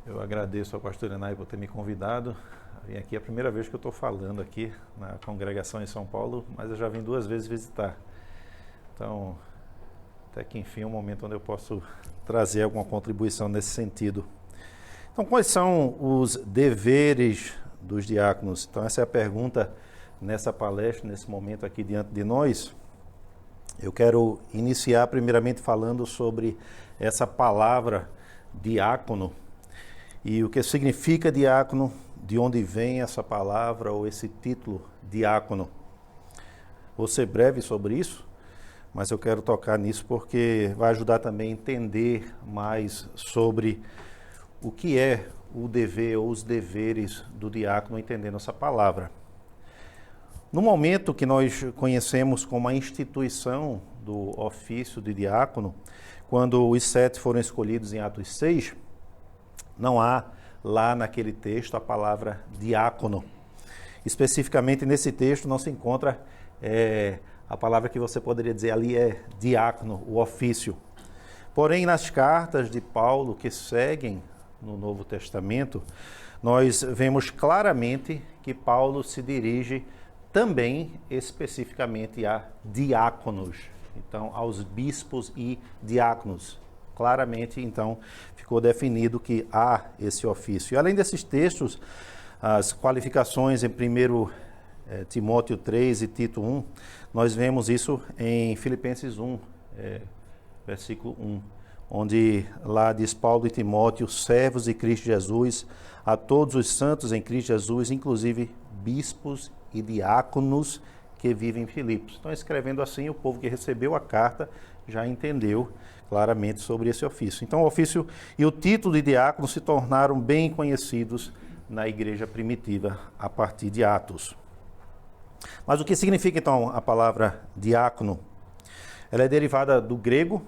Eu agradeço ao pastor Enai por ter me convidado. Vim aqui, é a primeira vez que eu estou falando aqui na congregação em São Paulo, mas eu já vim 2 vezes visitar. Então, até que enfim é um momento onde eu posso trazer alguma contribuição nesse sentido. Então, quais são os deveres dos diáconos? Então, essa é a pergunta nessa palestra, nesse momento aqui diante de nós. Eu quero iniciar primeiramente falando sobre essa palavra diácono e o que significa diácono, de onde vem essa palavra ou esse título diácono. Vou ser breve sobre isso, mas eu quero tocar nisso porque vai ajudar também a entender mais sobre o que é o dever ou os deveres do diácono, entendendo essa palavra. No momento que nós conhecemos como a instituição do ofício de diácono, quando os 7 foram escolhidos em Atos 6, não há lá naquele texto a palavra diácono. Especificamente nesse texto não se encontra a palavra que você poderia dizer ali é diácono, o ofício. Porém, nas cartas de Paulo que seguem no Novo Testamento, nós vemos claramente que Paulo se dirige também especificamente a diáconos, então aos bispos e diáconos. Claramente, então, ficou definido que há esse ofício. E além desses textos, as qualificações em 1 Timóteo 3 e Tito 1, nós vemos isso em Filipenses 1, versículo 1, onde lá diz Paulo e Timóteo, servos de Cristo Jesus, a todos os santos em Cristo Jesus, inclusive bispos e diáconos que vivem em Filipos. Então, escrevendo assim, o povo que recebeu a carta já entendeu claramente sobre esse ofício. Então, o ofício e o título de diácono se tornaram bem conhecidos na igreja primitiva a partir de Atos. Mas o que significa, então, a palavra diácono? Ela é derivada do grego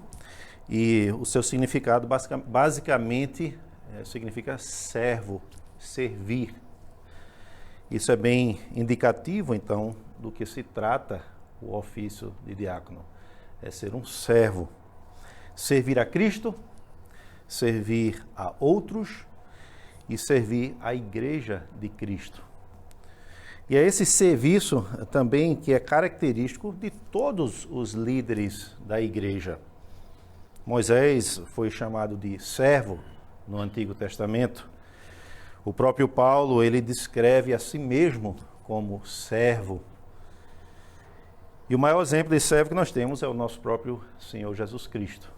e o seu significado basicamente significa servo, servir. Isso é bem indicativo, então, do que se trata o ofício de diácono. É ser um servo. Servir a Cristo, servir a outros e servir a igreja de Cristo. E é esse serviço também que é característico de todos os líderes da igreja. Moisés foi chamado de servo no Antigo Testamento. O próprio Paulo, ele descreve a si mesmo como servo. E o maior exemplo de servo que nós temos é o nosso próprio Senhor Jesus Cristo.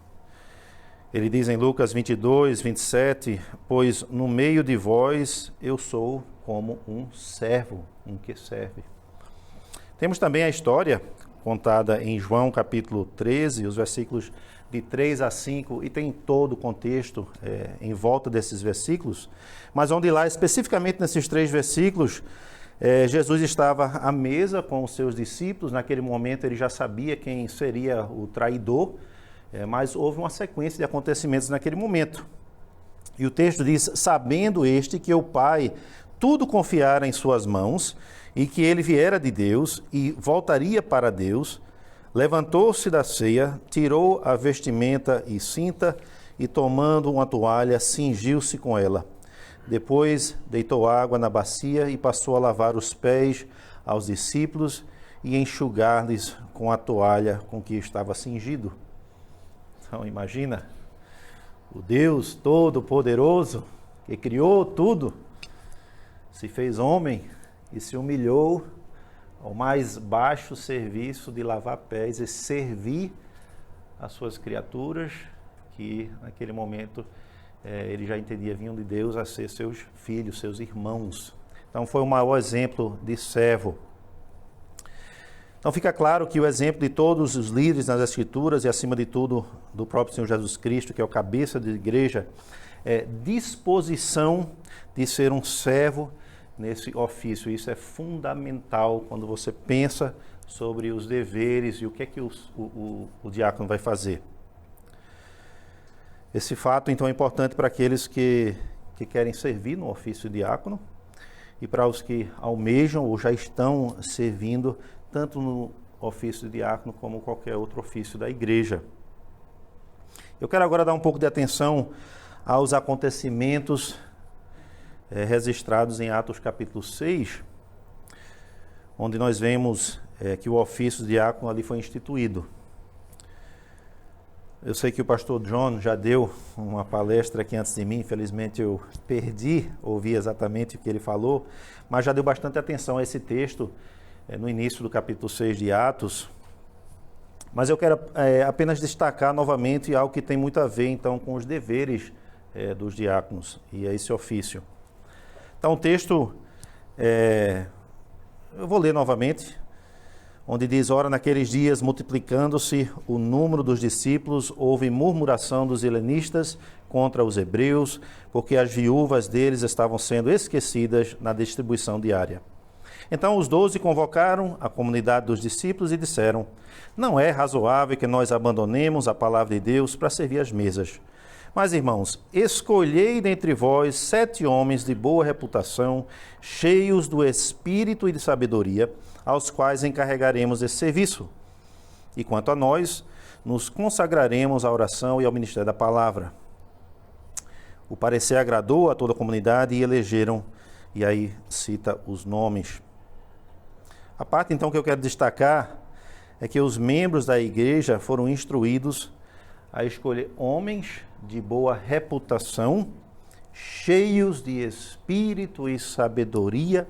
Ele diz em Lucas 22, 27, pois no meio de vós eu sou como um servo, um que serve. Temos também a história contada em João capítulo 13, os versículos de 3 a 5, e tem todo o contexto em volta desses versículos, mas onde lá, especificamente nesses 3 versículos, Jesus estava à mesa com os seus discípulos. Naquele momento ele já sabia quem seria o traidor, mas houve uma sequência de acontecimentos naquele momento. E o texto diz, sabendo este que o Pai tudo confiara em suas mãos, e que ele viera de Deus e voltaria para Deus, levantou-se da ceia, tirou a vestimenta e cinta, e tomando uma toalha, cingiu-se com ela. Depois deitou água na bacia e passou a lavar os pés aos discípulos e enxugar-lhes com a toalha com que estava cingido. Então imagina, o Deus Todo-Poderoso, que criou tudo, se fez homem e se humilhou ao mais baixo serviço de lavar pés e servir as suas criaturas, que naquele momento ele já entendia vinham de Deus a ser seus filhos, seus irmãos. Então foi o maior exemplo de servo. Então fica claro que o exemplo de todos os líderes nas Escrituras e acima de tudo do próprio Senhor Jesus Cristo, que é o cabeça da igreja, é disposição de ser um servo nesse ofício. Isso é fundamental quando você pensa sobre os deveres e o que é que o diácono vai fazer. Esse fato, então, é importante para aqueles que querem servir no ofício de diácono e para os que almejam ou já estão servindo tanto no ofício de diácono como qualquer outro ofício da igreja. Eu quero agora dar um pouco de atenção aos acontecimentos registrados em Atos capítulo 6, onde nós vemos que o ofício de diácono ali foi instituído. Eu sei que o pastor John já deu uma palestra aqui antes de mim, infelizmente eu perdi, ouvi exatamente o que ele falou, mas já deu bastante atenção a esse texto no início do capítulo 6 de Atos. Mas eu quero apenas destacar novamente algo que tem muito a ver então com os deveres dos diáconos e a esse ofício. Então o texto, eu vou ler novamente, onde diz: ora, naqueles dias, multiplicando-se o número dos discípulos, houve murmuração dos helenistas contra os hebreus, porque as viúvas deles estavam sendo esquecidas na distribuição diária. Então os 12 convocaram a comunidade dos discípulos e disseram: não é razoável que nós abandonemos a palavra de Deus para servir as mesas. Mas, irmãos, escolhei dentre vós 7 homens de boa reputação, cheios do espírito e de sabedoria, aos quais encarregaremos esse serviço. E quanto a nós, nos consagraremos à oração e ao ministério da palavra. O parecer agradou a toda a comunidade e elegeram, e aí cita os nomes. A parte então que eu quero destacar é que os membros da igreja foram instruídos a escolher homens de boa reputação, cheios de espírito e sabedoria,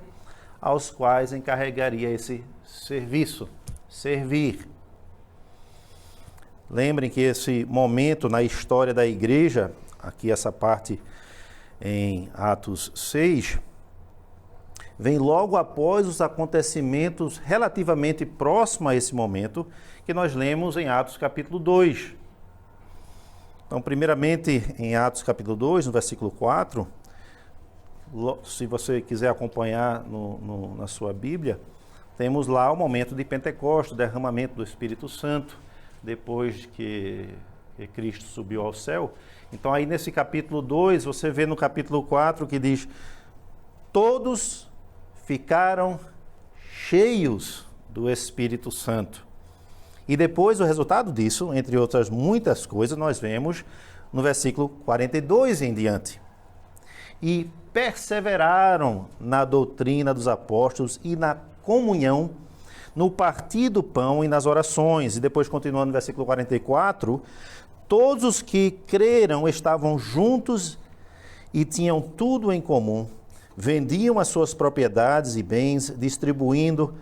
aos quais encarregaria esse serviço, servir. Lembrem que esse momento na história da igreja, aqui essa parte em Atos 6, vem logo após os acontecimentos relativamente próximos a esse momento, que nós lemos em Atos capítulo 2. Então, primeiramente, em Atos capítulo 2, no versículo 4, se você quiser acompanhar na sua Bíblia, temos lá o momento de Pentecostes, o derramamento do Espírito Santo, depois que Cristo subiu ao céu. Então, aí nesse capítulo 2, você vê no capítulo 4 que diz: todos ficaram cheios do Espírito Santo. E depois o resultado disso, entre outras muitas coisas, nós vemos no versículo 42 em diante. E perseveraram na doutrina dos apóstolos e na comunhão, no partir do pão e nas orações. E depois, continuando no versículo 44, todos os que creram estavam juntos e tinham tudo em comum. Vendiam as suas propriedades e bens, distribuindo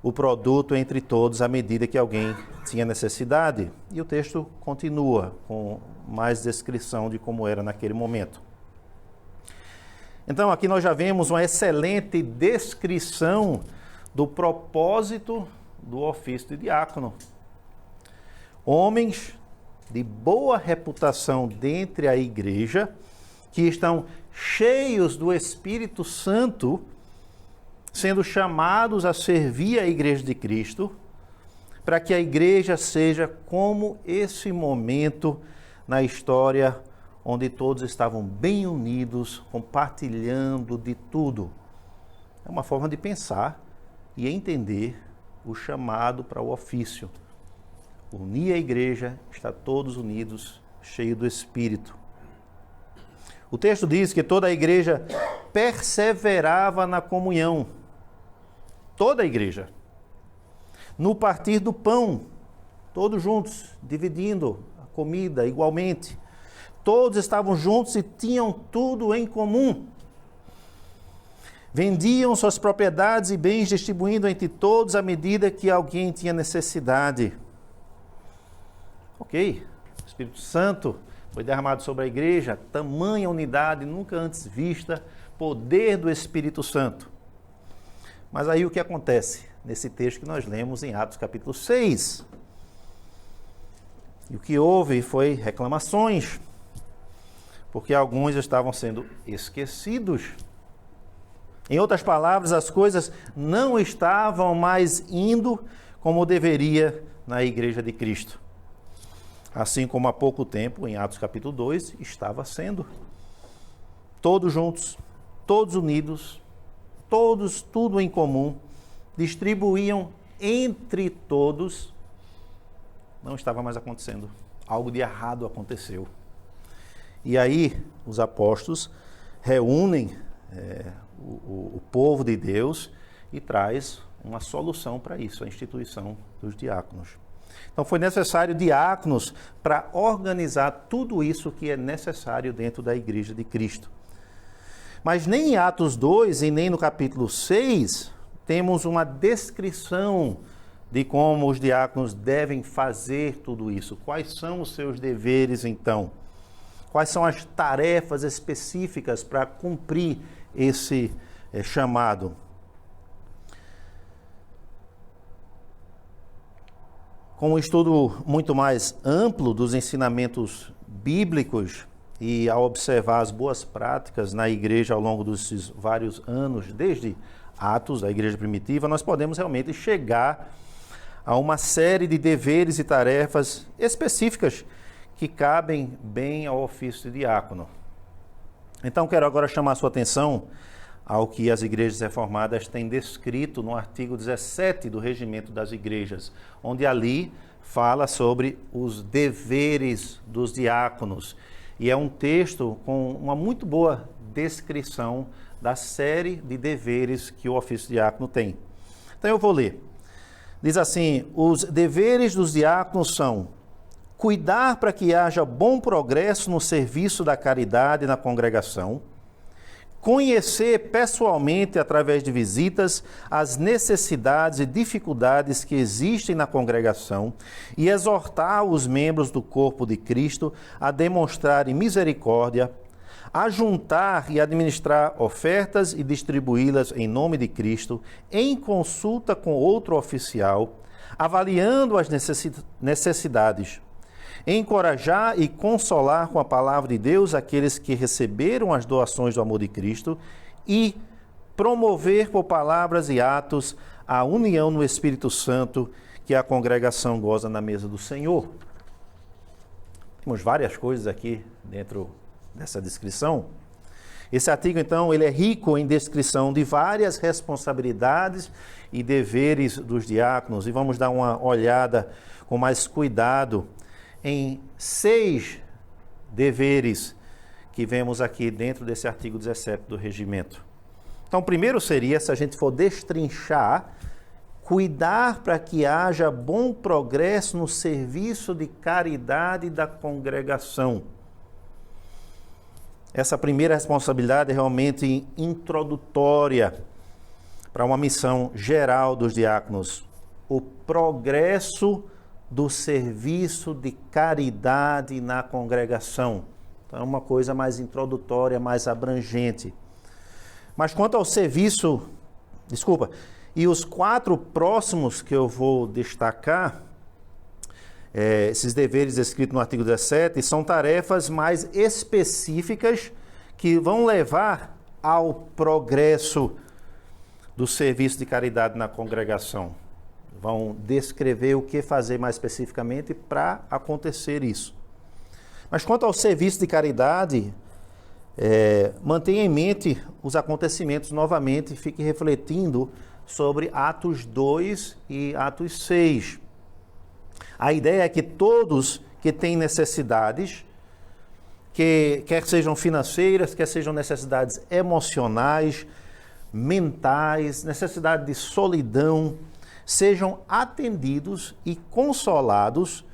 o produto entre todos à medida que alguém tinha necessidade. E o texto continua com mais descrição de como era naquele momento. Então, aqui nós já vemos uma excelente descrição do propósito do ofício de diácono. Homens de boa reputação dentre a igreja, que estão cheios do Espírito Santo, sendo chamados a servir a igreja de Cristo, para que a igreja seja como esse momento na história onde todos estavam bem unidos, compartilhando de tudo. É uma forma de pensar e entender o chamado para o ofício. Unir a igreja, estar todos unidos, cheios do Espírito. O texto diz que toda a igreja perseverava na comunhão. Toda a igreja. No partir do pão, todos juntos, dividindo a comida igualmente. Todos estavam juntos e tinham tudo em comum. Vendiam suas propriedades e bens, distribuindo entre todos à medida que alguém tinha necessidade. Ok, o Espírito Santo foi derramado sobre a igreja, tamanha unidade nunca antes vista, poder do Espírito Santo. Mas aí o que acontece nesse texto que nós lemos em Atos capítulo 6? E o que houve foi reclamações, porque alguns estavam sendo esquecidos. Em outras palavras, as coisas não estavam mais indo como deveria na igreja de Cristo. Assim como há pouco tempo, em Atos capítulo 2, estava sendo. Todos juntos, todos unidos, todos, tudo em comum, distribuíam entre todos. Não estava mais acontecendo. Algo de errado aconteceu. E aí, os apóstolos reúnem o povo de Deus e traz uma solução para isso, a instituição dos diáconos. Então foi necessário diáconos para organizar tudo isso que é necessário dentro da Igreja de Cristo. Mas nem em Atos 2 e nem no capítulo 6 temos uma descrição de como os diáconos devem fazer tudo isso. Quais são os seus deveres, então? Quais são as tarefas específicas para cumprir esse chamado? Com um estudo muito mais amplo dos ensinamentos bíblicos e ao observar as boas práticas na igreja ao longo desses vários anos, desde Atos, da igreja primitiva, nós podemos realmente chegar a uma série de deveres e tarefas específicas que cabem bem ao ofício de diácono. Então, quero agora chamar a sua atenção ao que as igrejas reformadas têm descrito no artigo 17 do Regimento das Igrejas, onde ali fala sobre os deveres dos diáconos. E é um texto com uma muito boa descrição da série de deveres que o ofício de diácono tem. Então eu vou ler. Diz assim: os deveres dos diáconos são cuidar para que haja bom progresso no serviço da caridade na congregação, conhecer pessoalmente, através de visitas, as necessidades e dificuldades que existem na congregação e exortar os membros do corpo de Cristo a demonstrarem misericórdia, ajuntar e administrar ofertas e distribuí-las em nome de Cristo, em consulta com outro oficial, avaliando as necessidades, encorajar e consolar com a palavra de Deus aqueles que receberam as doações do amor de Cristo e promover por palavras e atos a união no Espírito Santo que a congregação goza na mesa do Senhor. Temos várias coisas aqui dentro dessa descrição. Esse artigo, então, ele é rico em descrição de várias responsabilidades e deveres dos diáconos, e vamos dar uma olhada com mais cuidado em 6 deveres que vemos aqui dentro desse artigo 17 do regimento. Então, primeiro seria, se a gente for destrinchar, cuidar para que haja bom progresso no serviço de caridade da congregação. Essa primeira responsabilidade é realmente introdutória para uma missão geral dos diáconos. O progresso do serviço de caridade na congregação. Então, é uma coisa mais introdutória, mais abrangente. Mas quanto ao serviço, e os 4 próximos que eu vou destacar, esses deveres descritos no artigo 17, são tarefas mais específicas que vão levar ao progresso do serviço de caridade na congregação. Vão descrever o que fazer mais especificamente para acontecer isso. Mas quanto ao serviço de caridade, mantenha em mente os acontecimentos novamente e fique refletindo sobre Atos 2 e Atos 6. A ideia é que todos que têm necessidades, quer sejam financeiras, quer sejam necessidades emocionais, mentais, necessidade de solidão, sejam atendidos e consolados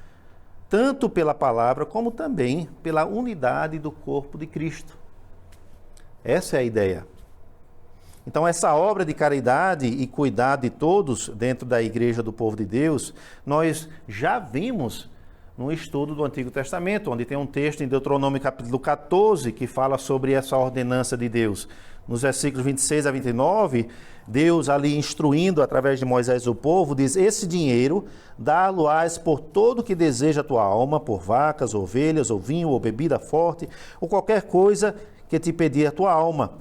tanto pela palavra como também pela unidade do corpo de Cristo. Essa é a ideia. Então, essa obra de caridade e cuidado de todos dentro da Igreja do Povo de Deus, nós já vimos no estudo do Antigo Testamento, onde tem um texto em Deuteronômio capítulo 14 que fala sobre essa ordenança de Deus. Nos versículos 26 a 29, Deus ali instruindo através de Moisés o povo, diz: esse dinheiro dá-lo-ás por todo que deseja a tua alma, por vacas, ovelhas, ou vinho, ou bebida forte, ou qualquer coisa que te pedir a tua alma.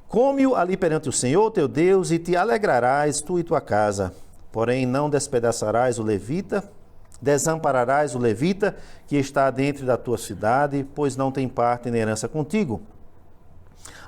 Come-o ali perante o Senhor teu Deus e te alegrarás tu e tua casa. Porém não despedaçarás o levita, desampararás o levita que está dentro da tua cidade, pois não tem parte nem herança contigo.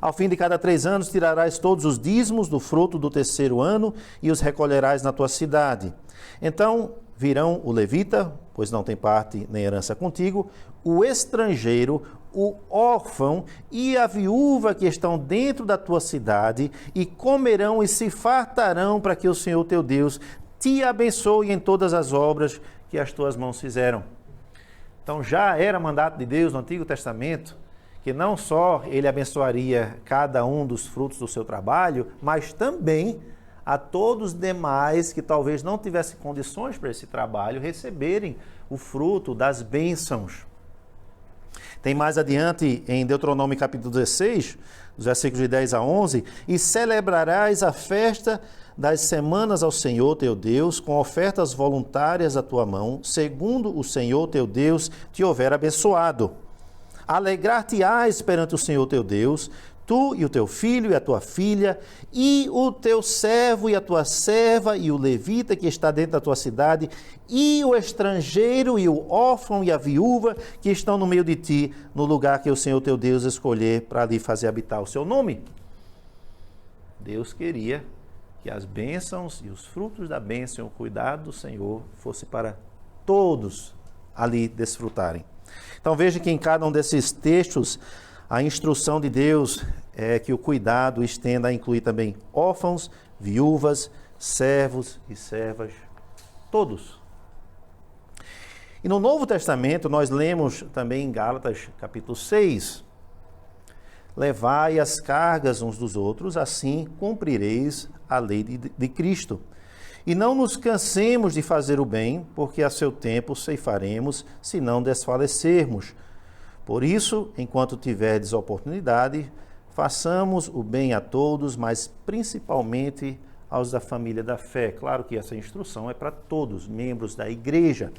Ao fim de cada 3 anos tirarás todos os dízimos do fruto do 3º ano e os recolherás na tua cidade. Então virão o levita, pois não tem parte nem herança contigo, o estrangeiro, o órfão e a viúva que estão dentro da tua cidade, e comerão e se fartarão, para que o Senhor teu Deus te abençoe em todas as obras que as tuas mãos fizeram. Então já era mandato de Deus no Antigo Testamento que não só ele abençoaria cada um dos frutos do seu trabalho, mas também a todos os demais que talvez não tivessem condições para esse trabalho receberem o fruto das bênçãos. Tem mais adiante em Deuteronômio capítulo 16, dos versículos de 10 a 11, e celebrarás a festa das semanas ao Senhor teu Deus, com ofertas voluntárias à tua mão, segundo o Senhor teu Deus te houver abençoado. Alegrar-te-ás perante o Senhor teu Deus, tu e o teu filho e a tua filha, e o teu servo e a tua serva, e o levita que está dentro da tua cidade, e o estrangeiro e o órfão e a viúva que estão no meio de ti, no lugar que o Senhor teu Deus escolher para ali fazer habitar o seu nome. Deus queria que as bênçãos e os frutos da bênção, o cuidado do Senhor, fosse para todos ali desfrutarem. Então veja que em cada um desses textos, a instrução de Deus é que o cuidado estenda a incluir também órfãos, viúvas, servos e servas, todos. E no Novo Testamento, nós lemos também em Gálatas capítulo 6, levai as cargas uns dos outros, assim cumprireis a lei de Cristo. E não nos cansemos de fazer o bem, porque a seu tempo ceifaremos, se não desfalecermos. Por isso, enquanto tiverdes oportunidade, façamos o bem a todos, mas principalmente aos da família da fé. Claro que essa instrução é para todos, membros da igreja.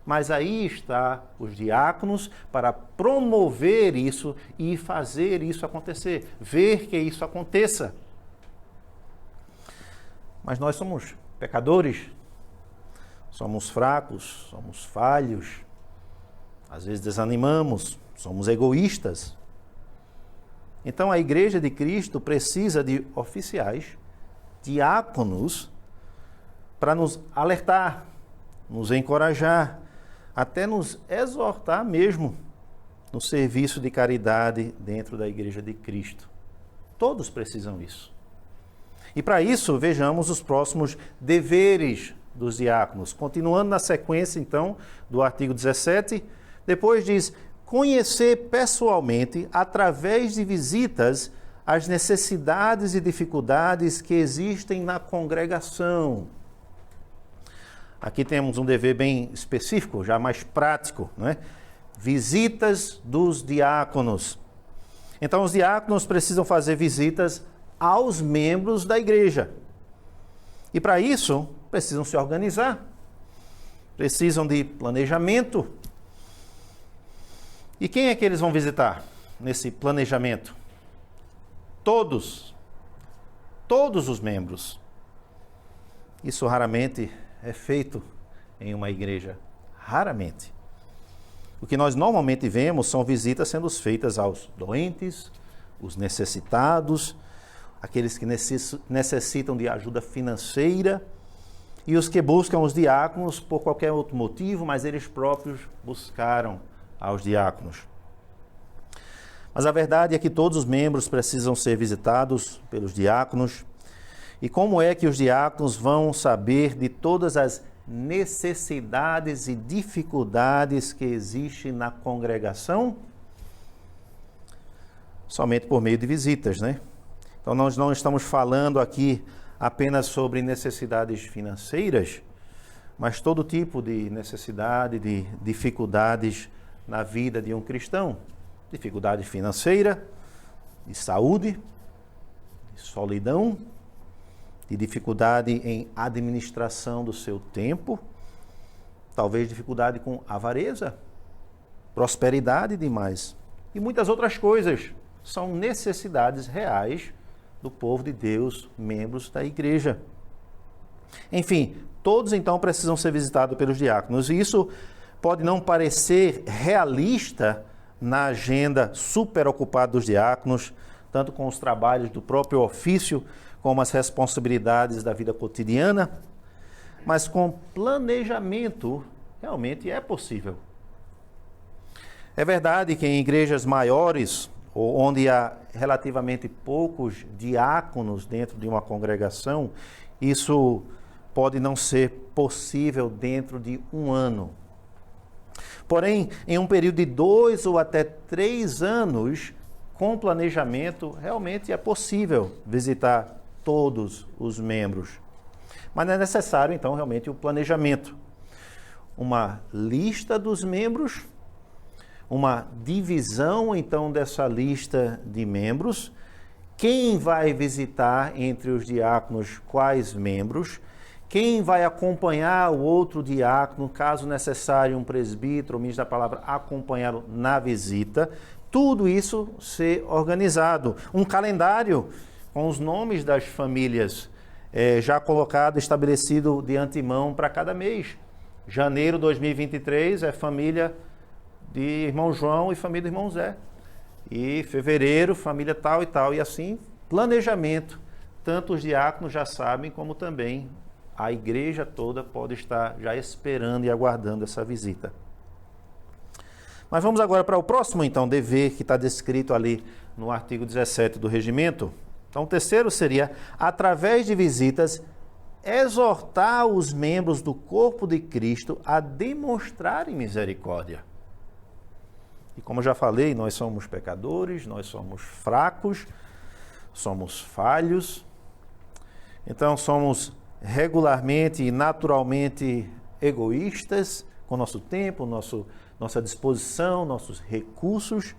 Mas aí está os diáconos para promover isso e fazer isso acontecer, ver que isso aconteça. Mas nós somos pecadores, somos fracos, somos falhos, às vezes desanimamos, somos egoístas. Então a Igreja de Cristo precisa de oficiais, diáconos, para nos alertar, nos encorajar, até nos exortar mesmo no serviço de caridade dentro da Igreja de Cristo. Todos precisam disso. E para isso, vejamos os próximos deveres dos diáconos. Continuando na sequência, então, do artigo 17, depois diz: conhecer pessoalmente, através de visitas, as necessidades e dificuldades que existem na congregação. Aqui temos um dever bem específico, já mais prático, não é? Visitas dos diáconos. Então, os diáconos precisam fazer visitas aos membros da igreja. E para isso, precisam se organizar. Precisam de planejamento. E quem é que eles vão visitar nesse planejamento? Todos. Todos os membros. Isso raramente é feito em uma igreja. Raramente. O que nós normalmente vemos são visitas sendo feitas aos doentes, os necessitados, aqueles que necessitam de ajuda financeira e os que buscam os diáconos por qualquer outro motivo, mas eles próprios buscaram aos diáconos. Mas a verdade é que todos os membros precisam ser visitados pelos diáconos. E como é que os diáconos vão saber de todas as necessidades e dificuldades que existem na congregação? Somente por meio de visitas, né? Então, nós não estamos falando aqui apenas sobre necessidades financeiras, mas todo tipo de necessidade, de dificuldades na vida de um cristão. Dificuldade financeira, de saúde, de solidão, de dificuldade em administração do seu tempo, talvez dificuldade com avareza, prosperidade demais e muitas outras coisas. São necessidades reais do povo de Deus, membros da igreja. Enfim, todos então precisam ser visitados pelos diáconos. E isso pode não parecer realista na agenda super ocupada dos diáconos, tanto com os trabalhos do próprio ofício, como as responsabilidades da vida cotidiana, mas com planejamento realmente é possível. É verdade que em igrejas maiores, ou onde há relativamente poucos diáconos dentro de uma congregação, isso pode não ser possível dentro de um ano. Porém, em um período de 2 ou até 3 anos, com planejamento, realmente é possível visitar todos os membros. Mas é necessário, então, realmente o planejamento. Uma lista dos membros, uma divisão, então, dessa lista de membros, quem vai visitar entre os diáconos quais membros, quem vai acompanhar o outro diácono, caso necessário um presbítero, o ministro da palavra, acompanhá-lo na visita, tudo isso ser organizado. Um calendário com os nomes das famílias já colocado, estabelecido de antemão para cada mês. Janeiro de 2023 é família de irmão João e família do irmão Zé. E fevereiro, família tal e tal. E assim, planejamento. Tanto os diáconos já sabem, como também a igreja toda pode estar já esperando e aguardando essa visita. Mas vamos agora para o próximo, então, dever que está descrito ali no artigo 17 do regimento. Então, o terceiro seria, através de visitas, exortar os membros do corpo de Cristo a demonstrarem misericórdia. E como eu já falei, nós somos pecadores, nós somos fracos, somos falhos, então somos regularmente e naturalmente egoístas com nosso tempo, nossa disposição, nossos recursos.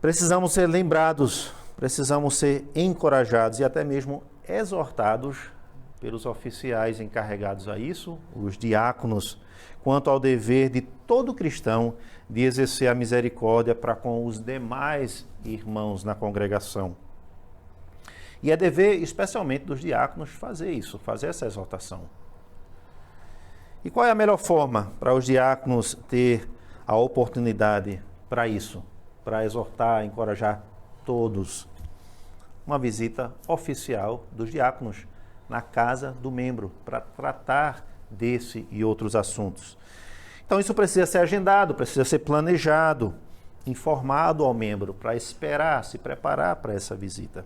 Precisamos ser lembrados, precisamos ser encorajados e até mesmo exortados pelos oficiais encarregados a isso, os diáconos, quanto ao dever de todo cristão de exercer a misericórdia para com os demais irmãos na congregação. E é dever especialmente dos diáconos fazer isso, fazer essa exortação. E qual é a melhor forma para os diáconos ter a oportunidade para isso? Para exortar, encorajar todos. Uma visita oficial dos diáconos na casa do membro, para tratar desse e outros assuntos. Então isso precisa ser agendado, precisa ser planejado, informado ao membro, para esperar, se preparar para essa visita.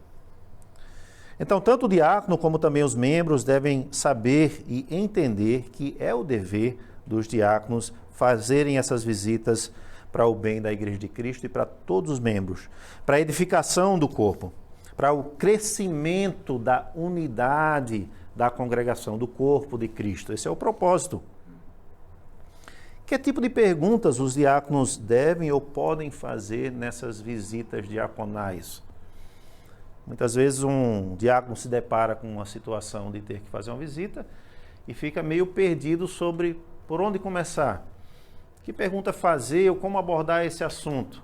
Então, tanto o diácono como também os membros devem saber e entender que é o dever dos diáconos fazerem essas visitas para o bem da Igreja de Cristo e para todos os membros, para a edificação do corpo, para o crescimento da unidade da congregação, do corpo de Cristo. Esse é o propósito. Que tipo de perguntas os diáconos devem ou podem fazer nessas visitas diaconais? Muitas vezes um diácono se depara com uma situação de ter que fazer uma visita e fica meio perdido sobre por onde começar. Que pergunta fazer ou como abordar esse assunto?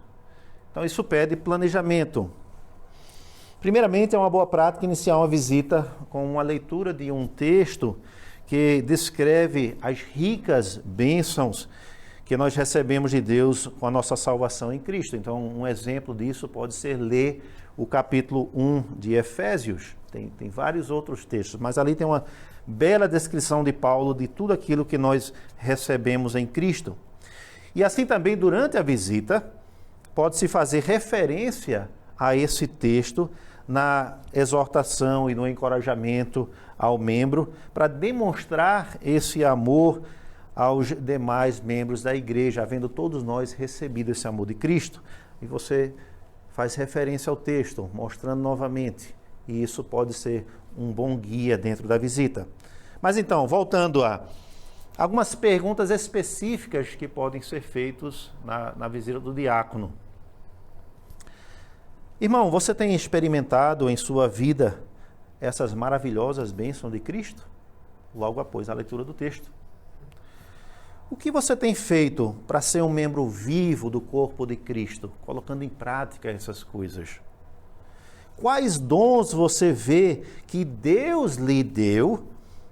Então isso pede planejamento. Primeiramente, é uma boa prática iniciar uma visita com uma leitura de um texto que descreve as ricas bênçãos que nós recebemos de Deus com a nossa salvação em Cristo. Então, um exemplo disso pode ser ler o capítulo 1 de Efésios. Tem vários outros textos, mas ali tem uma bela descrição de Paulo de tudo aquilo que nós recebemos em Cristo. E assim também, durante a visita, pode-se fazer referência a esse texto na exortação e no encorajamento ao membro para demonstrar esse amor aos demais membros da igreja, havendo todos nós recebido esse amor de Cristo. E você faz referência ao texto, mostrando novamente. E isso pode ser um bom guia dentro da visita. Mas então, voltando a algumas perguntas específicas que podem ser feitas na visita do diácono. Irmão, você tem experimentado em sua vida essas maravilhosas bênçãos de Cristo? Logo após a leitura do texto. O que você tem feito para ser um membro vivo do corpo de Cristo, colocando em prática essas coisas? Quais dons você vê que Deus lhe deu,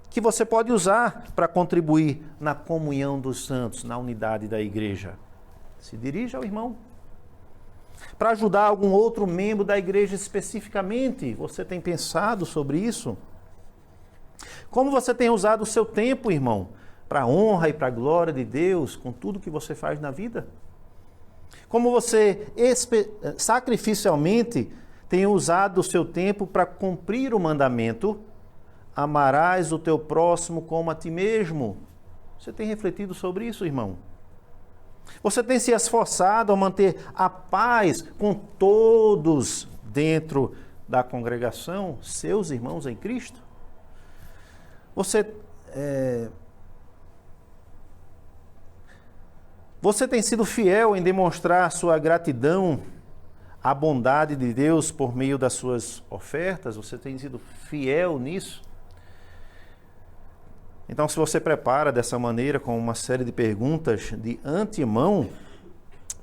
que você pode usar para contribuir na comunhão dos santos, na unidade da igreja? Se dirija ao irmão. Para ajudar algum outro membro da igreja especificamente, você tem pensado sobre isso? Como você tem usado o seu tempo, irmão, para a honra e para a glória de Deus com tudo que você faz na vida? Como você sacrificialmente tem usado o seu tempo para cumprir o mandamento: amarás o teu próximo como a ti mesmo? Você tem refletido sobre isso, irmão? Você tem se esforçado a manter a paz com todos dentro da congregação, seus irmãos em Cristo? Você tem sido fiel em demonstrar sua gratidão à bondade de Deus por meio das suas ofertas? Você tem sido fiel nisso? Então, se você prepara dessa maneira, com uma série de perguntas de antemão,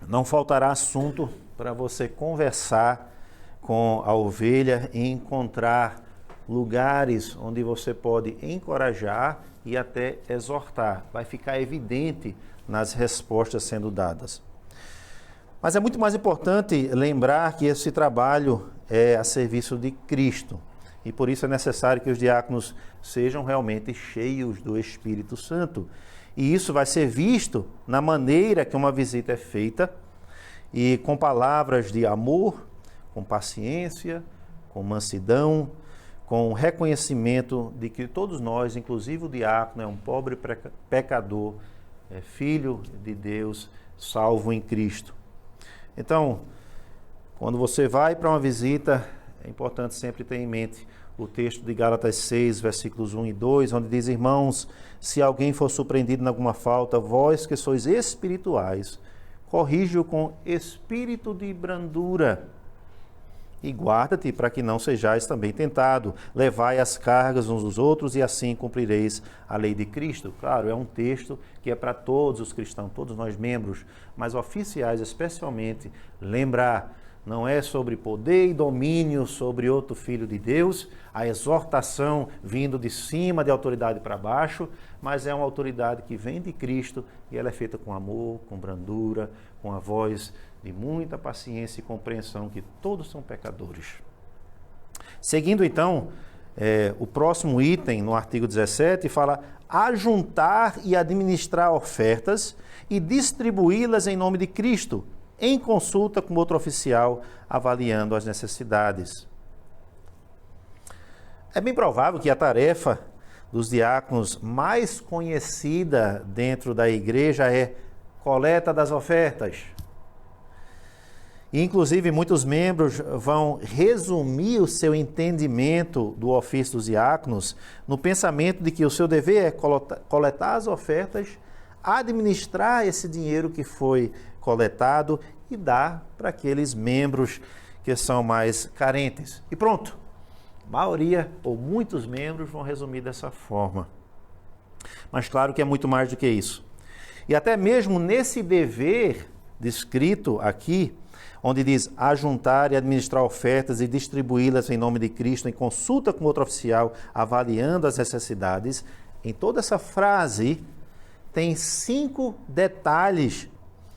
não faltará assunto para você conversar com a ovelha e encontrar lugares onde você pode encorajar e até exortar. Vai ficar evidente nas respostas sendo dadas. Mas é muito mais importante lembrar que esse trabalho é a serviço de Cristo. E por isso é necessário que os diáconos sejam realmente cheios do Espírito Santo. E isso vai ser visto na maneira que uma visita é feita, e com palavras de amor, com paciência, com mansidão, com reconhecimento de que todos nós, inclusive o diácono, é um pobre pecador, é filho de Deus, salvo em Cristo. Então, quando você vai para uma visita, é importante sempre ter em mente o texto de Gálatas 6, versículos 1 e 2, onde diz: irmãos, se alguém for surpreendido em alguma falta, vós que sois espirituais, corrige-o com espírito de brandura. E guarda-te para que não sejais também tentado. Levai as cargas uns dos outros e assim cumprireis a lei de Cristo. Claro, é um texto que é para todos os cristãos, todos nós membros, mas oficiais especialmente, lembrar: não é sobre poder e domínio sobre outro filho de Deus, a exortação vindo de cima, de autoridade para baixo, mas é uma autoridade que vem de Cristo e ela é feita com amor, com brandura, com a voz de muita paciência e compreensão que todos são pecadores. Seguindo então, o próximo item no artigo 17 fala: ajuntar e administrar ofertas e distribuí-las em nome de Cristo, em consulta com outro oficial, avaliando as necessidades. É bem provável que a tarefa dos diáconos mais conhecida dentro da igreja é coleta das ofertas. E, inclusive, muitos membros vão resumir o seu entendimento do ofício dos diáconos no pensamento de que o seu dever é coletar as ofertas, administrar esse dinheiro que foi coletado e dar para aqueles membros que são mais carentes. E pronto, a maioria ou muitos membros vão resumir dessa forma. Mas claro que é muito mais do que isso. E até mesmo nesse dever descrito aqui, onde diz ajuntar e administrar ofertas e distribuí-las em nome de Cristo, em consulta com outro oficial, avaliando as necessidades, em toda essa frase tem 5 detalhes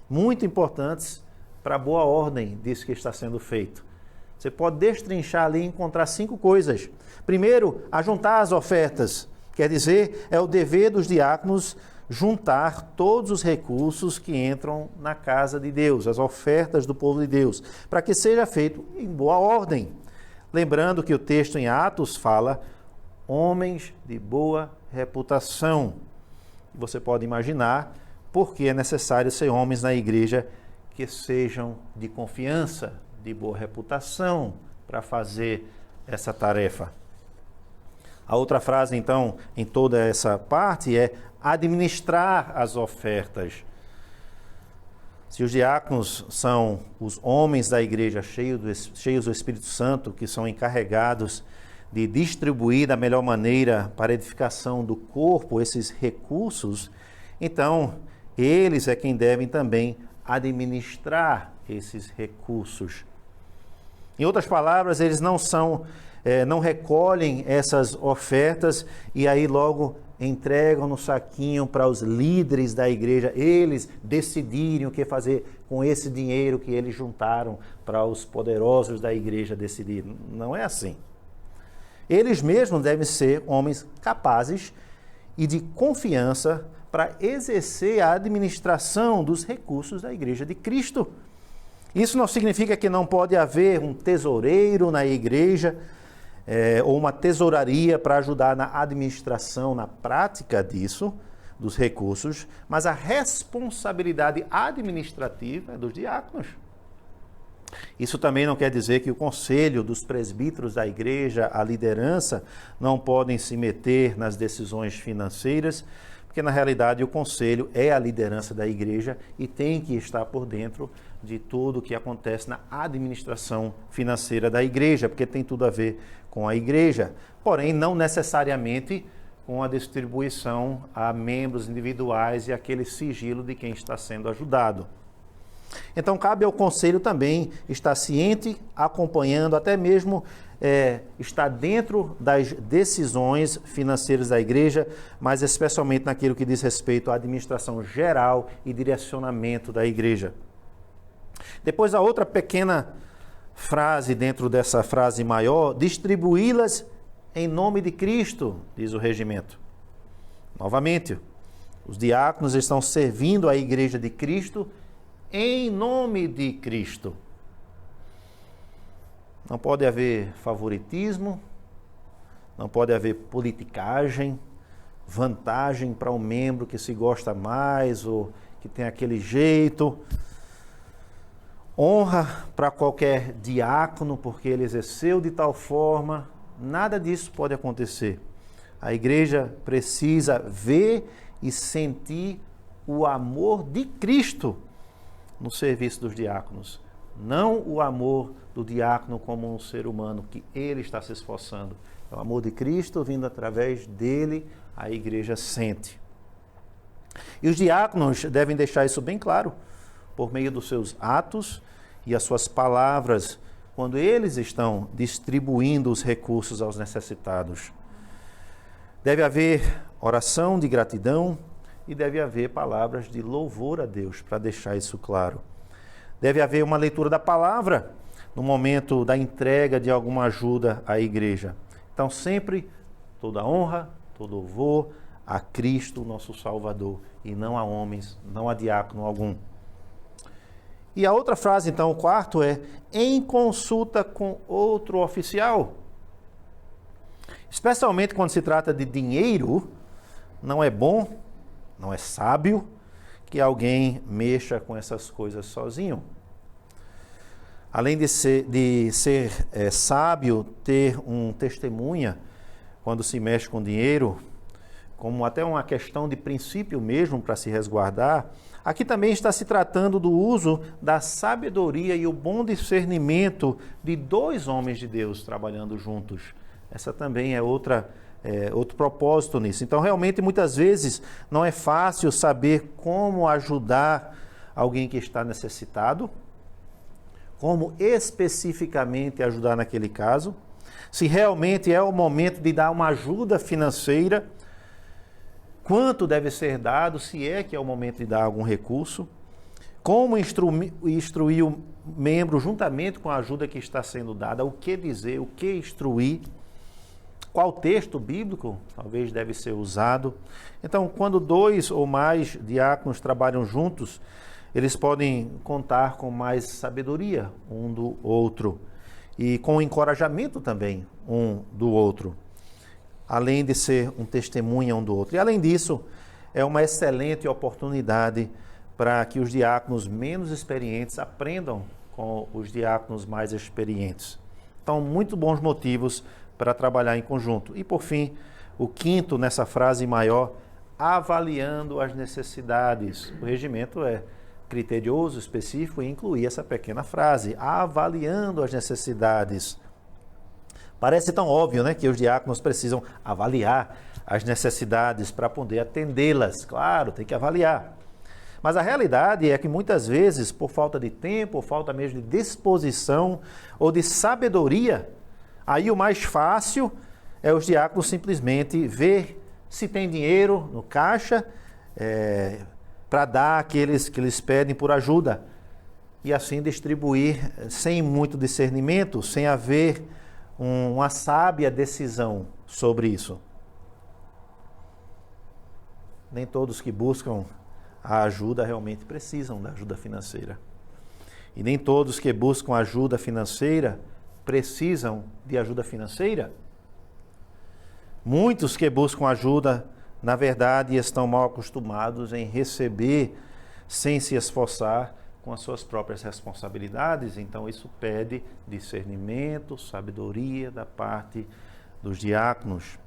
muito importantes para a boa ordem disso que está sendo feito. Você pode destrinchar ali e encontrar 5 coisas. Primeiro, ajuntar as ofertas. Quer dizer, é o dever dos diáconos juntar todos os recursos que entram na casa de Deus, as ofertas do povo de Deus, para que seja feito em boa ordem. Lembrando que o texto em Atos fala homens de boa reputação. Você pode imaginar por que é necessário ser homens na igreja que sejam de confiança, de boa reputação, para fazer essa tarefa. A outra frase, então, em toda essa parte é administrar as ofertas. Se os diáconos são os homens da igreja cheios do Espírito Santo, que são encarregados de distribuir da melhor maneira para a edificação do corpo esses recursos, então eles é quem devem também administrar esses recursos. Em outras palavras, eles não recolhem essas ofertas e aí logo entregam no saquinho para os líderes da igreja, eles decidirem o que fazer com esse dinheiro que eles juntaram para os poderosos da igreja decidirem. Não é assim. Eles mesmos devem ser homens capazes e de confiança para exercer a administração dos recursos da Igreja de Cristo. Isso não significa que não pode haver um tesoureiro na igreja, ou uma tesouraria para ajudar na administração, na prática disso, dos recursos, mas a responsabilidade administrativa é dos diáconos. Isso também não quer dizer que o conselho dos presbíteros da igreja, a liderança, não podem se meter nas decisões financeiras, porque na realidade o conselho é a liderança da igreja e tem que estar por dentro de tudo o que acontece na administração financeira da igreja, porque tem tudo a ver com a igreja, porém não necessariamente com a distribuição a membros individuais e aquele sigilo de quem está sendo ajudado. Então cabe ao conselho também estar ciente, acompanhando, até mesmo estar dentro das decisões financeiras da igreja, mas especialmente naquilo que diz respeito à administração geral e direcionamento da igreja. Depois a outra pequena frase dentro dessa frase maior, distribuí-las em nome de Cristo, diz o regimento. Novamente, os diáconos estão servindo a igreja de Cristo em nome de Cristo. Não pode haver favoritismo, não pode haver politicagem, vantagem para um membro que se gosta mais ou que tem aquele jeito. Honra para qualquer diácono porque ele exerceu de tal forma. Nada disso pode acontecer. A igreja precisa ver e sentir o amor de Cristo no serviço dos diáconos. Não o amor do diácono como um ser humano que ele está se esforçando. É o amor de Cristo vindo através dele, a igreja sente. E os diáconos devem deixar isso bem claro, por meio dos seus atos e as suas palavras, quando eles estão distribuindo os recursos aos necessitados. Deve haver oração de gratidão e deve haver palavras de louvor a Deus, para deixar isso claro. Deve haver uma leitura da palavra no momento da entrega de alguma ajuda à igreja. Então, sempre toda honra, todo louvor a Cristo, nosso Salvador, e não a homens, não a diácono algum. E a outra frase, então, o quarto é, em consulta com outro oficial. Especialmente quando se trata de dinheiro, não é bom, não é sábio que alguém mexa com essas coisas sozinho. Além de ser sábio ter um testemunha quando se mexe com dinheiro, como até uma questão de princípio mesmo para se resguardar, aqui também está se tratando do uso da sabedoria e o bom discernimento de dois homens de Deus trabalhando juntos. Essa também é outro propósito nisso. Então, realmente, muitas vezes, não é fácil saber como ajudar alguém que está necessitado, como especificamente ajudar naquele caso, se realmente é o momento de dar uma ajuda financeira, quanto deve ser dado, se é que é o momento de dar algum recurso, como instruir o membro juntamente com a ajuda que está sendo dada, o que dizer, o que instruir, qual texto bíblico talvez deve ser usado. Então, quando dois ou mais diáconos trabalham juntos, eles podem contar com mais sabedoria um do outro e com encorajamento também um do outro, além de ser um testemunha um do outro. E além disso, é uma excelente oportunidade para que os diáconos menos experientes aprendam com os diáconos mais experientes. Então, muito bons motivos para trabalhar em conjunto. E, por fim, o quinto nessa frase maior, avaliando as necessidades. O regimento é criterioso, específico e incluir essa pequena frase, avaliando as necessidades. Parece tão óbvio, né, que os diáconos precisam avaliar as necessidades para poder atendê-las. Claro, tem que avaliar. Mas a realidade é que muitas vezes, por falta de tempo, ou falta mesmo de disposição ou de sabedoria, aí o mais fácil é os diáconos simplesmente ver se tem dinheiro no caixa para dar àqueles que eles pedem por ajuda e assim distribuir sem muito discernimento, sem haver uma sábia decisão sobre isso. nem todos que buscam a ajuda realmente precisam da ajuda financeira. E nem todos que buscam ajuda financeira precisam de ajuda financeira. Muitos que buscam ajuda, na verdade, estão mal acostumados em receber sem se esforçar com as suas próprias responsabilidades. Então, isso pede discernimento, sabedoria da parte dos diáconos.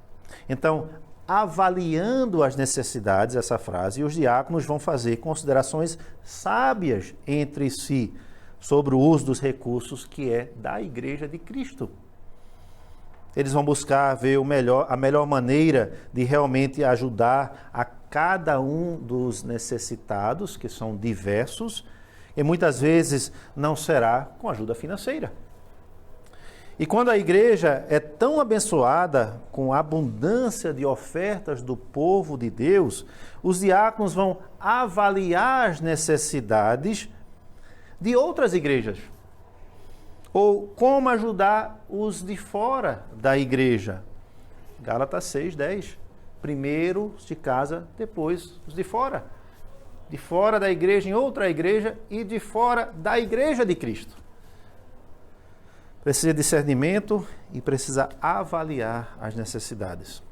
Então, avaliando as necessidades, essa frase, os diáconos vão fazer considerações sábias entre si sobre o uso dos recursos que é da Igreja de Cristo. Eles vão buscar ver a melhor maneira de realmente ajudar a cada um dos necessitados, que são diversos, e muitas vezes não será com ajuda financeira. E quando a igreja é tão abençoada com a abundância de ofertas do povo de Deus, os diáconos vão avaliar as necessidades de outras igrejas. Ou como ajudar os de fora da igreja. Gálatas 6:10. Primeiro os de casa, depois os de fora. De fora da igreja em outra igreja e de fora da igreja de Cristo. Precisa de discernimento e precisa avaliar as necessidades.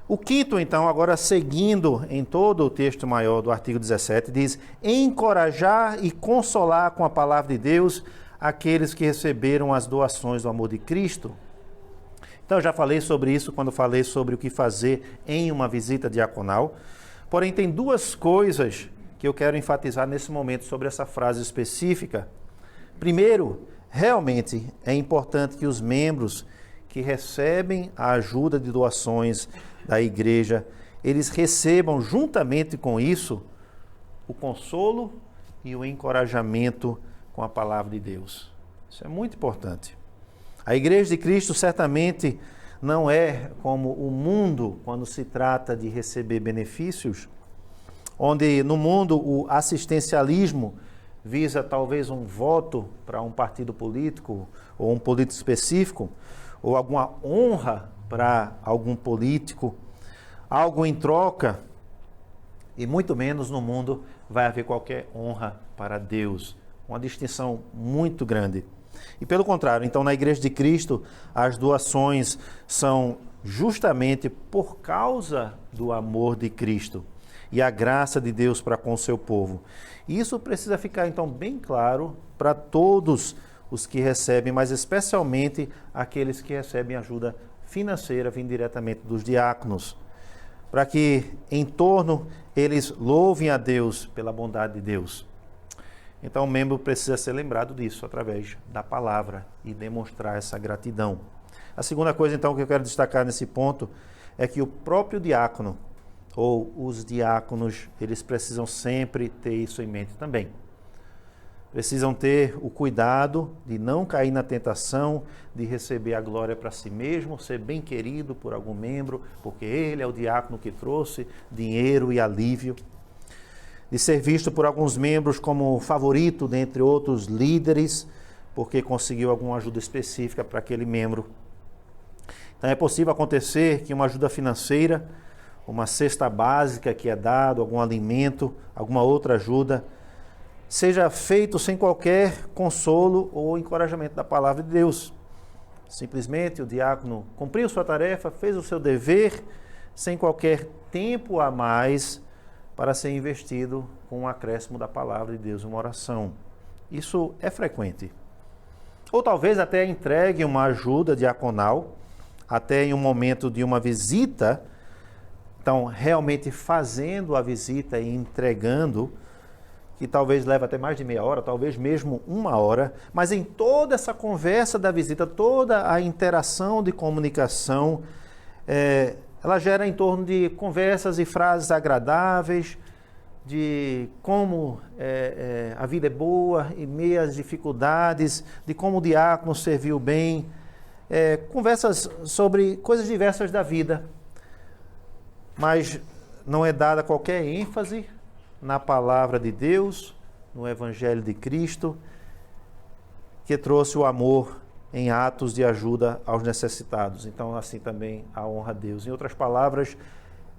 O quinto, então, agora seguindo em todo o texto maior do artigo 17, diz: encorajar e consolar com a palavra de Deus aqueles que receberam as doações do amor de Cristo. Então, eu já falei sobre isso quando falei sobre o que fazer em uma visita diaconal. Porém, tem duas coisas que eu quero enfatizar nesse momento sobre essa frase específica. Primeiro, realmente é importante que os membros que recebem a ajuda de doações da igreja, eles recebam juntamente com isso o consolo e o encorajamento com a palavra de Deus. Isso é muito importante. A Igreja de Cristo certamente não é como o mundo quando se trata de receber benefícios, onde no mundo o assistencialismo visa talvez um voto para um partido político ou um político específico, ou alguma honra para algum político, algo em troca, e muito menos no mundo vai haver qualquer honra para Deus. Uma distinção muito grande. E pelo contrário, então na Igreja de Cristo, as doações são justamente por causa do amor de Cristo e a graça de Deus para com o seu povo. E isso precisa ficar então bem claro para todos os que recebem, mas especialmente aqueles que recebem ajuda financeira vindo diretamente dos diáconos, para que em torno eles louvem a Deus pela bondade de Deus. Então o membro precisa ser lembrado disso através da palavra e demonstrar essa gratidão. A segunda coisa então que eu quero destacar nesse ponto é que o próprio diácono ou os diáconos, eles precisam sempre ter isso em mente também. Precisam ter o cuidado de não cair na tentação de receber a glória para si mesmo, ser bem querido por algum membro, porque ele é o diácono que trouxe dinheiro e alívio, de ser visto por alguns membros como favorito dentre outros líderes, porque conseguiu alguma ajuda específica para aquele membro. Então é possível acontecer que uma ajuda financeira, uma cesta básica que é dado, algum alimento, alguma outra ajuda, seja feito sem qualquer consolo ou encorajamento da palavra de Deus. Simplesmente o diácono cumpriu sua tarefa, fez o seu dever, sem qualquer tempo a mais para ser investido com um acréscimo da palavra de Deus, uma oração. Isso é frequente. Ou talvez até entregue uma ajuda diaconal, até em um momento de uma visita, então realmente fazendo a visita e entregando, que talvez leve até mais de meia hora, talvez mesmo uma hora, mas em toda essa conversa da visita, toda a interação de comunicação, ela gera em torno de conversas e frases agradáveis, de como a vida é boa em meio às dificuldades, de como o diácono serviu bem, conversas sobre coisas diversas da vida, mas não é dada qualquer ênfase na palavra de Deus, no Evangelho de Cristo, que trouxe o amor em atos de ajuda aos necessitados. Então, assim também a honra a Deus. Em outras palavras,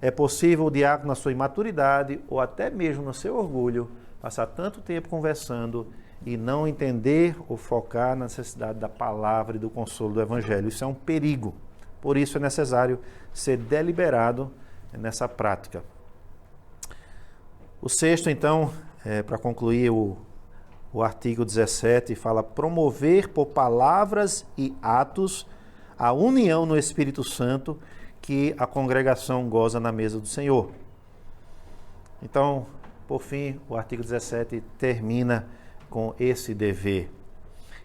é possível o diácono, na sua imaturidade ou até mesmo no seu orgulho, passar tanto tempo conversando e não entender ou focar na necessidade da palavra e do consolo do Evangelho. Isso é um perigo. Por isso é necessário ser deliberado nessa prática. O sexto, então, para concluir o artigo 17, fala promover por palavras e atos a união no Espírito Santo que a congregação goza na mesa do Senhor. Então, por fim, o artigo 17 termina com esse dever.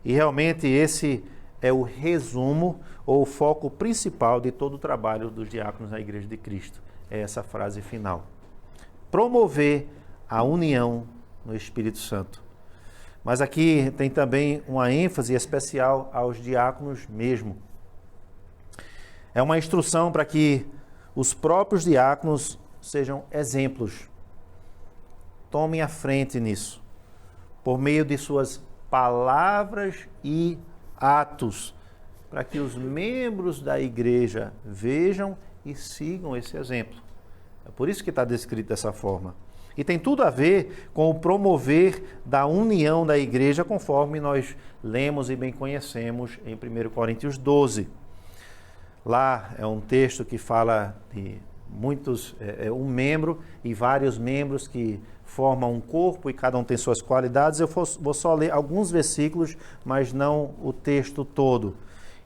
E realmente esse é o resumo ou o foco principal de todo o trabalho dos diáconos na Igreja de Cristo. É essa frase final. Promover a união no Espírito Santo. Mas aqui tem também uma ênfase especial aos diáconos mesmo. É uma instrução para que os próprios diáconos sejam exemplos. Tomem a frente nisso, por meio de suas palavras e atos, para que os membros da igreja vejam e sigam esse exemplo. É por isso que está descrito dessa forma. E tem tudo a ver com o promover da união da igreja, conforme nós lemos e bem conhecemos em 1 Coríntios 12. Lá é um texto que fala de um membro e vários membros que formam um corpo e cada um tem suas qualidades. Eu vou só ler alguns versículos, mas não o texto todo.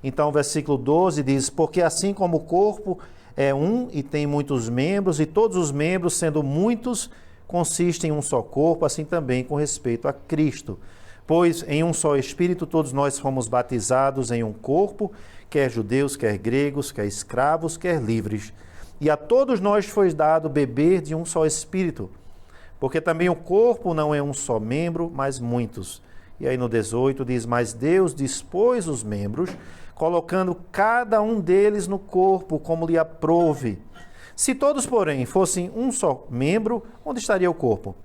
Então, o versículo 12 diz: porque assim como o corpo é um e tem muitos membros, e todos os membros, sendo muitos, consistem em um só corpo, assim também com respeito a Cristo. Pois em um só Espírito todos nós fomos batizados em um corpo, quer judeus, quer gregos, quer escravos, quer livres. E a todos nós foi dado beber de um só Espírito, porque também o corpo não é um só membro, mas muitos. E aí no 18 diz: mas Deus dispôs os membros, colocando cada um deles no corpo, como lhe aprouve. Se todos, porém, fossem um só membro, onde estaria o corpo?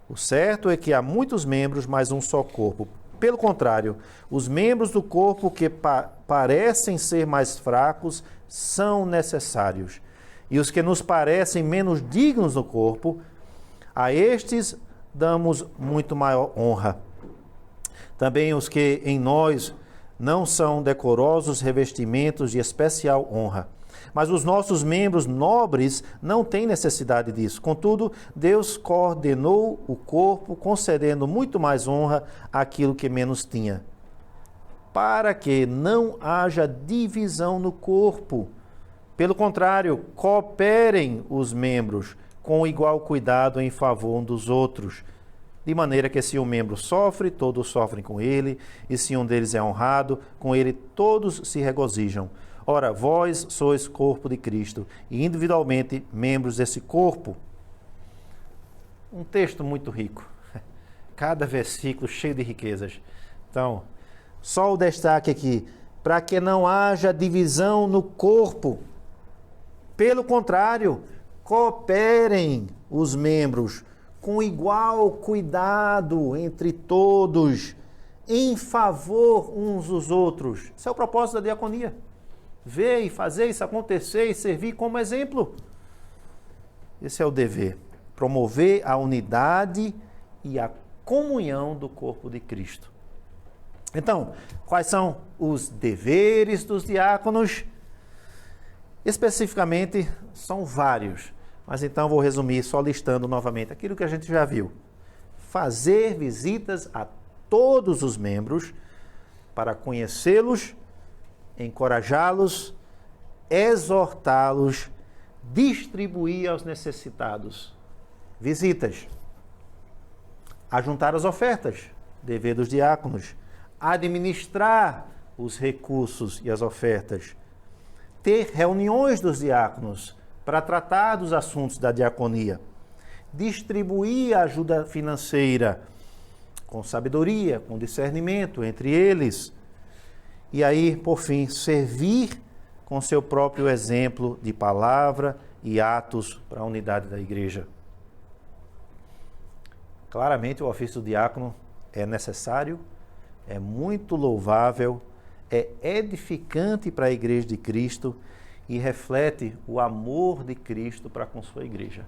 O certo é que há muitos membros, mas um só corpo. Pelo contrário, os membros do corpo que parecem ser mais fracos são necessários. E os que nos parecem menos dignos do corpo, a estes damos muito maior honra. Também os que em nós não são decorosos revestimentos de especial honra. Mas os nossos membros nobres não têm necessidade disso. Contudo, Deus coordenou o corpo, concedendo muito mais honra àquilo que menos tinha, para que não haja divisão no corpo. Pelo contrário, cooperem os membros com igual cuidado em favor um dos outros, de maneira que se um membro sofre, todos sofrem com ele, e se um deles é honrado, com ele todos se regozijam. Ora, vós sois corpo de Cristo e individualmente membros desse corpo. Um texto muito rico, cada versículo cheio de riquezas. Então, só o destaque aqui, para que não haja divisão no corpo. Pelo contrário, cooperem os membros com igual cuidado entre todos, em favor uns dos outros. Esse é o propósito da diaconia. Ver e fazer isso acontecer e servir como exemplo. Esse é o dever. Promover a unidade e a comunhão do corpo de Cristo. Então, quais são os deveres dos diáconos? Especificamente, são vários. Mas então vou resumir só listando novamente aquilo que a gente já viu. Fazer visitas a todos os membros para conhecê-los, encorajá-los, exortá-los, distribuir aos necessitados. Visitas. Ajuntar as ofertas, dever dos diáconos. Administrar os recursos e as ofertas. Ter reuniões dos diáconos para tratar dos assuntos da diaconia. Distribuir a ajuda financeira com sabedoria, com discernimento entre eles. E aí, por fim, servir com seu próprio exemplo de palavra e atos para a unidade da igreja. Claramente, o ofício do diácono é necessário, é muito louvável, é edificante para a igreja de Cristo e reflete o amor de Cristo para com sua igreja.